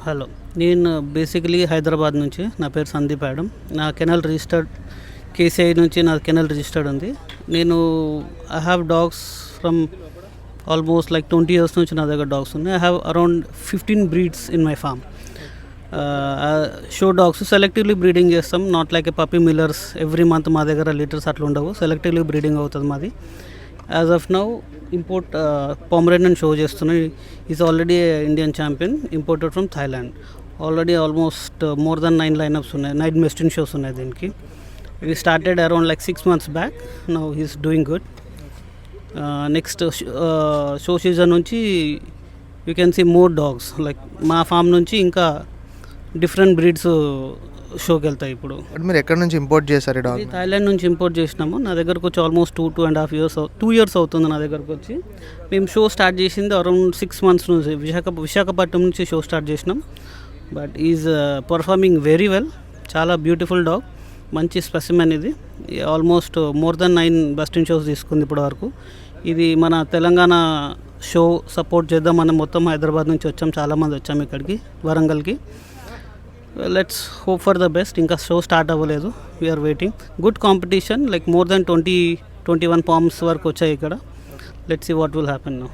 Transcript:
Hello, నేను basically Hyderabad నుంచి. నా పేరు సందీప్ యాడమ్. నా కెనల్ రిజిస్టర్డ్ కేసీఐ నుంచి నా కెనల్ రిజిస్టర్డ్ ఉంది. నేను I have dogs from almost like 20 years నుంచి నా దగ్గర డాగ్స్ ఉన్నాయి. I have around 15 breeds in my farm. Show dogs selectively breeding చేస్తాం, not like a puppy millers every month మా దగ్గర లీటర్స్ అట్లా ఉండవు. సెలెక్టివ్లీ బ్రీడింగ్ అవుతుంది మాది. As of now import Pomeranian show చేస్తున్నాయి. Is already Indian champion, imported from Thailand. Already almost more than 9 lineups ఉన్నాయి, 9 best in shows ఉన్నాయి దీనికి. We started around like 6 months back. Now he's doing good. Next show season నుంచి you can see more dogs. Like మా farm నుంచి ఇంకా different breeds షోకి వెళ్తాయి. ఇప్పుడు మీరు ఎక్కడి నుంచి ఇంపోర్ట్ చేశారు డాగ్? థాయిలాండ్ నుంచి ఇంపోర్ట్ చేసినాము. నా దగ్గరకు వచ్చి ఆల్మోస్ట్ 2 years అవుతుంది నా దగ్గరకు వచ్చి. మేము షో స్టార్ట్ చేసింది అరౌండ్ 6 months నుంచి. విశాఖపట్నం నుంచి షో స్టార్ట్ చేసినాం. But is performing very well. చాలా బ్యూటిఫుల్ డాగ్, మంచి స్పెసిమెన్. ఇది almost more than 9 Bestin shows తీసుకుంది ఇప్పటి వరకు. ఇది మన తెలంగాణ షో సపోర్ట్ చేద్దాం. మనం మొత్తం హైదరాబాద్ నుంచి వచ్చాం, చాలామంది వచ్చాము ఇక్కడికి వరంగల్కి. Let's hope for the best. ఇంకా షో స్టార్ట్ అవ్వలేదు, we're waiting. Good competition, like more than 20-21 పామ్స్ వరకు వచ్చాయి ఇక్కడ. Let's see what will happen now.